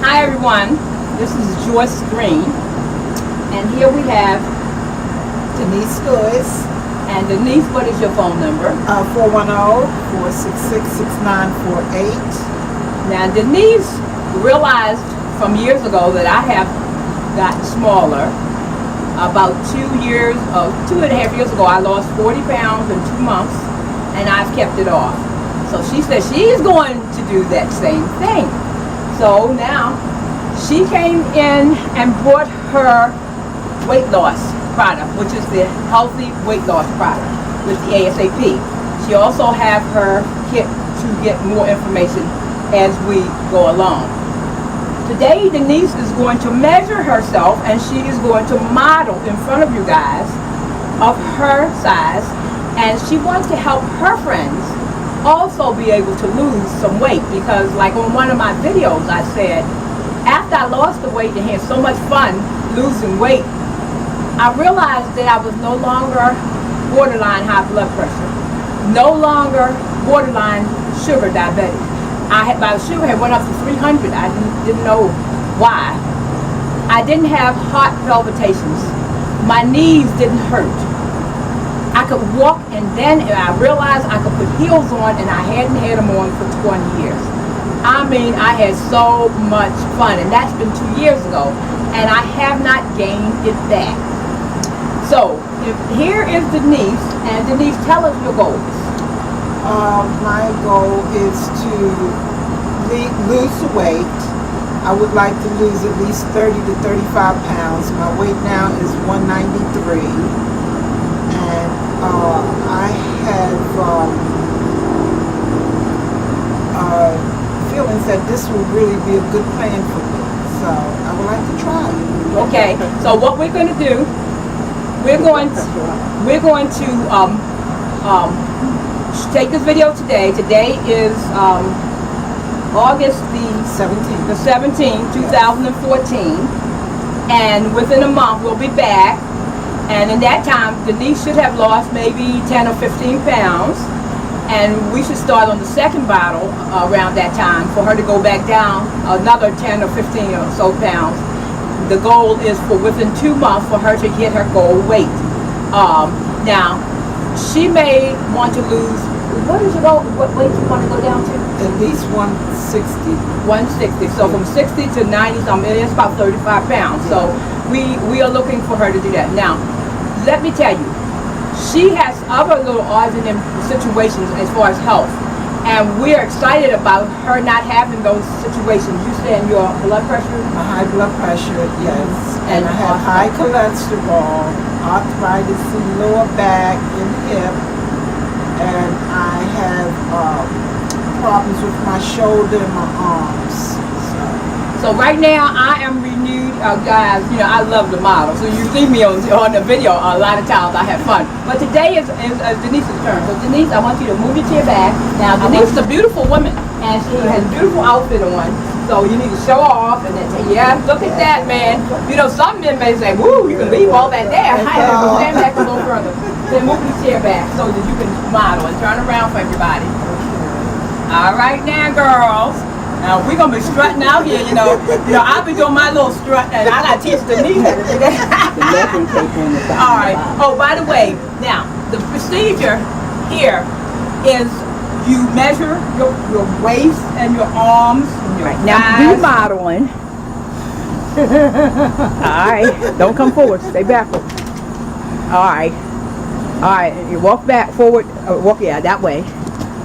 Hi everyone, this is Joyce Greene, and here we have Denise Joyce. And Denise, what is your phone number? 410-466-6948. Now Denise realized from years ago that I have gotten smaller. About 2.5 years ago, I lost 40 pounds in 2 months, and I've kept it off. So she said she's going to do that same thing. So now she came in and brought her weight loss product, which is the healthy weight loss product with the ASAP. She also have her kit to get more information as we go along. Today Denise is going to measure herself, and she is going to model in front of you guys of her size, and she wants to help her friends also be able to lose some weight, because like on one of my videos I said, after I lost the weight and had so much fun losing weight, I realized that I was no longer borderline high blood pressure, no longer borderline sugar diabetic. My sugar had went up to 300. I didn't know why. I didn't have heart palpitations. My knees didn't hurt. I could walk, and then I realized I could put heels on, and I hadn't had them on for 20 years. I mean, I had so much fun, and that's been 2 years ago, and I have not gained it back. So, here is Denise, and Denise, tell us your goals. My goal is to lose the weight. I would like to lose at least 30 to 35 pounds. My weight now is 193. And I have feelings that this will really be a good plan for me. So I would like to try it. Okay, so what we're going to do, we're going to take this video today. Today is August the 17th, 2014, and within a month we'll be back, and in that time Denise should have lost maybe 10 or 15 pounds, and we should start on the second bottle around that time for her to go back down another 10 or 15 or so pounds. The goal is for within 2 months for her to hit her goal weight. Now she may want to lose, what weight you want to go down to? At least 160. 160. So from 60 to 90 something, it's about 35 pounds. So we are looking for her to do that. Now, let me tell you, she has other little odds and ends situations as far as health. And we're excited about her not having those situations. You saying your blood pressure? My high blood pressure, yes. And I have high cholesterol, arthritis in lower back and hip, and I have problems with my shoulder and my arms. So right now I am renewed, guys. You know I love the model, so you see me on the video a lot of times. I have fun. But today is Denise's turn. So Denise, I want you to move your chair back. Now Denise is a beautiful woman, and she has a beautiful outfit on. So you need to show off, and then say, yeah, look at that, man. You know, some men may say, woo, you can leave all that there. I have to stand back a little further. Then move your chair back so that you can model and turn around for everybody. All right now, girls. Now we're gonna be strutting out here, you know. I'll be doing my little strut, and I gotta teach Denise how to do that. All right. Oh, by the way, now the procedure here is you measure your waist and your arms. Right now, you modeling. All right. Don't come forward. Stay backward. All right. All right. You walk back forward. Walk that way.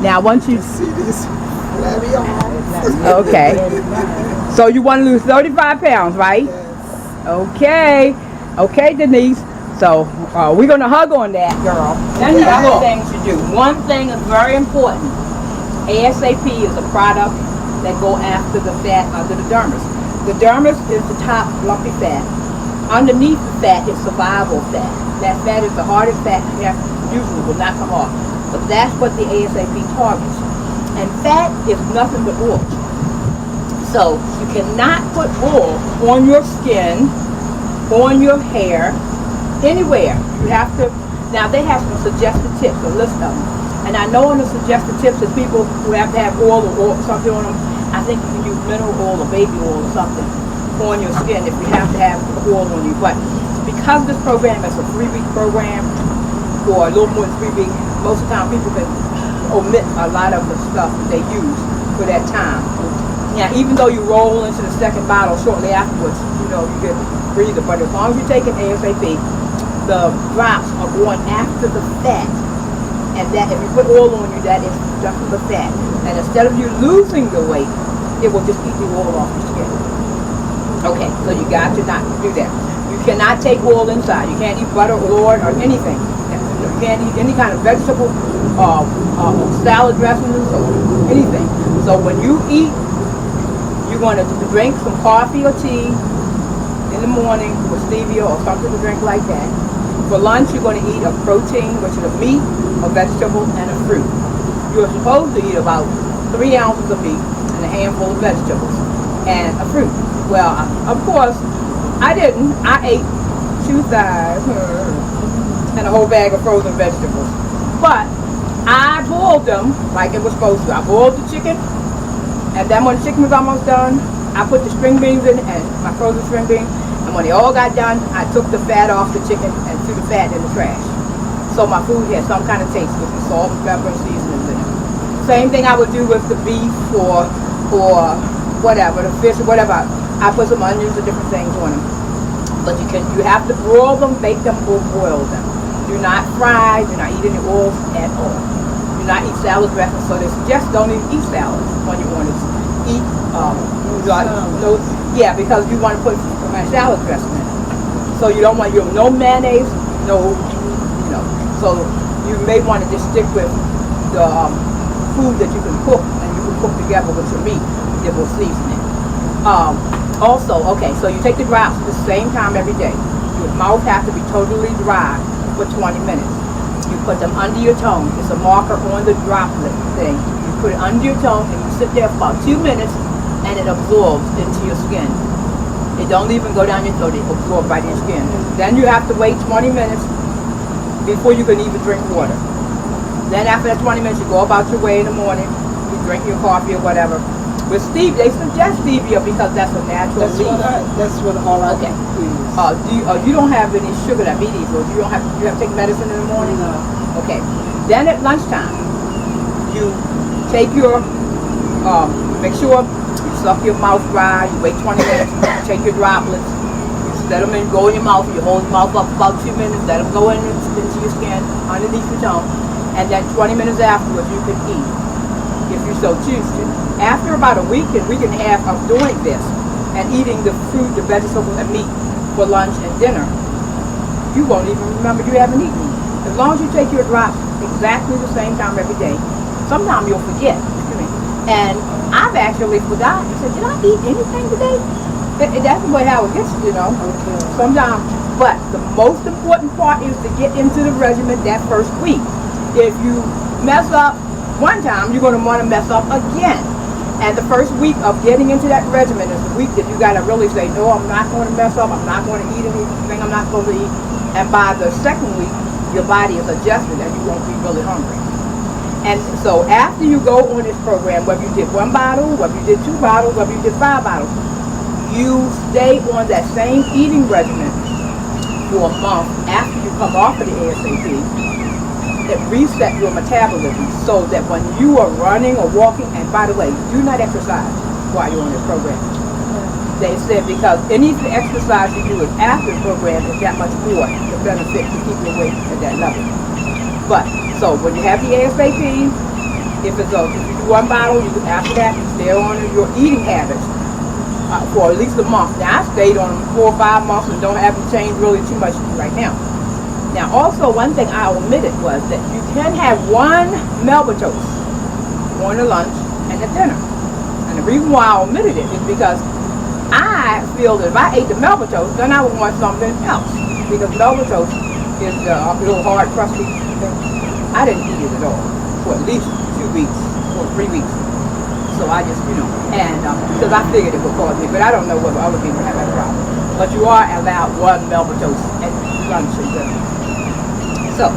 Now once you see this. Okay. So you want to lose 35 pounds, right? Yes. Okay. Okay, Denise. So we're going to hug on that, girl. Then you got other things to do. One thing is very important. ASAP is a product that go after the fat under the dermis. The dermis is the top lumpy fat. Underneath the fat is survival fat. That fat is the hardest fat you have, usually will not come off. But that's what the ASAP targets. And fat is nothing but oil. So you cannot put oil on your skin, on your hair, anywhere. You have to, now they have some suggested tips, a list of them. And I know on the suggested tips there's people who have to have oil or something on them. I think you can use mineral oil or baby oil or something on your skin if you have to have oil on you. But because this program is a 3-week program, or a little more than 3 weeks, most of the time people can omit a lot of the stuff that they use for that time. Now, even though you roll into the second bottle shortly afterwards, you know, you get a breather. But as long as you take it ASAP, the drops are going after the fat. And that, if you put oil on you, that is just the fat. And instead of you losing the weight, it will just eat the oil off your skin. Okay, so you got to not do that. You cannot take oil inside. You can't eat butter or lard or anything. You can't eat any kind of vegetable, salad dressings or anything. So when you eat, you're going to drink some coffee or tea in the morning with stevia or something to drink like that. For lunch, you're going to eat a protein, which is a meat, a vegetable, and a fruit. You're supposed to eat about 3 ounces of meat and a handful of vegetables and a fruit. Well, of course, I didn't. I ate 2 thighs and a whole bag of frozen vegetables. But I boiled them like it was supposed to. I boiled the chicken, and then when the chicken was almost done, I put the string beans in and my frozen string beans. And when they all got done, I took the fat off the chicken and threw the fat in the trash. So my food had some kind of taste with the salt, pepper, and seasonings in it. Same thing I would do with the beef or whatever, the fish or whatever. I put some onions or different things on them. But you have to broil them, bake them, or boil them. Do not fry, do not eat any oils at all. Do not eat salad dressing, so they suggest don't even eat salads when you want to eat. Because you want to put salad dressing in it. So you don't want no mayonnaise, so you may want to just stick with the food that you can cook, and you can cook together with your meat that will season it. So you take the drops at the same time every day. Your mouth has to be totally dry for 20 minutes. You put them under your tongue. It's a marker on the droplet thing. You put it under your tongue and you sit there for about 2 minutes and it absorbs into your skin. It don't even go down your throat, it absorbs right in your skin. Then you have to wait 20 minutes before you can even drink water. Then after that 20 minutes, you go about your way in the morning, you drink your coffee or whatever. With stevia, they suggest stevia because that's a natural leaf. That's what all I use. You don't have any sugar diabetes, or you have to take medicine in the morning? No. Okay. Then at lunchtime, you take your, make sure you suck your mouth dry, you wait 20 minutes, you take your droplets, you let them go in your mouth, you hold your mouth up about 2 minutes, let them go into your skin, underneath your tongue, and then 20 minutes afterwards you can eat, if you so choose to. After about a week and a half of doing this, and eating the fruit, the vegetables, and meat for lunch and dinner, you won't even remember you haven't eaten. As long as you take your drops exactly the same time every day, sometimes you'll forget. And I've actually forgotten. I said, did I eat anything today? That's the way how it gets, Okay. sometimes. But the most important part is to get into the regimen that first week. If you mess up one time, you're going to want to mess up again. And the first week of getting into that regimen is the week that you got to really say, no, I'm not going to mess up. I'm not going to eat anything I'm not supposed to eat. And by the second week, your body is adjusted and you won't be really hungry. And so after you go on this program, whether you did 1 bottle, whether you did 2 bottles, whether you did 5 bottles, you stay on that same eating regimen for a month after you come off of the ASAP. It resets your metabolism so that when you are running or walking, and by the way, do not exercise while you're on this program. They said because any exercise you do is after the program is that much more the benefit to keep your weight at that level. But so when you have the ASAP, if you do 1 bottle, after that you stay on your eating habits for at least a month. Now I stayed on them 4 or 5 months and haven't changed really too much right now. Now also one thing I omitted was that you can have 1 Melba toast on the lunch and the dinner. And the reason why I omitted it is because I feel that if I ate the Melba toast, then I would want something else. Because Melba toast is a little hard, crusty thing. I didn't eat it at all for at least 2 weeks or 3 weeks. So I just, and because I figured it would cause me, but I don't know whether other people have that problem. But you are allowed 1 Melba toast at lunch and dinner. So,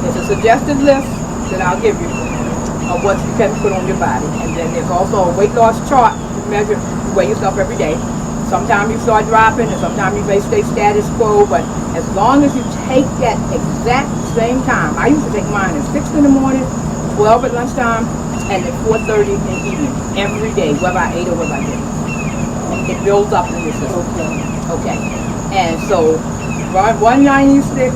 it's a suggested list that I'll give you. of what you can put on your body. And then there's also a weight loss chart to measure, you weigh yourself every day. Sometimes you start dropping and sometimes you may stay status quo, but as long as you take that exact same time, I used to take mine at 6 in the morning, 12 at lunchtime, and at 4:30 in the evening, every day, whether I ate or whether I didn't. It builds up in your system. Okay. And so, 196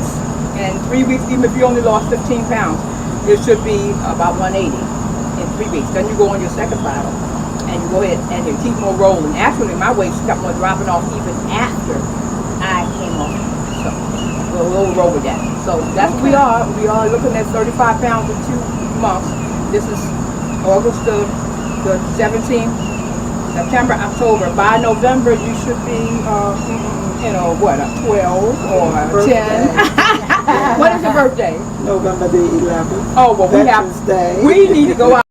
in 3 weeks, even if you only lost 15 pounds, it should be about 180 in 3 weeks. Then you go on your second bottle, and you go ahead and you keep on rolling. Actually, my weight kept on dropping off even after I came off. So, we'll roll with that. So, that's what we are. We are looking at 35 pounds in 2 months. This is August the 17th, September, October. By November, you should be, what, a 12 or a 10. What is your birthday? November the 11th. Oh, well, Veterans Day. we need to go out.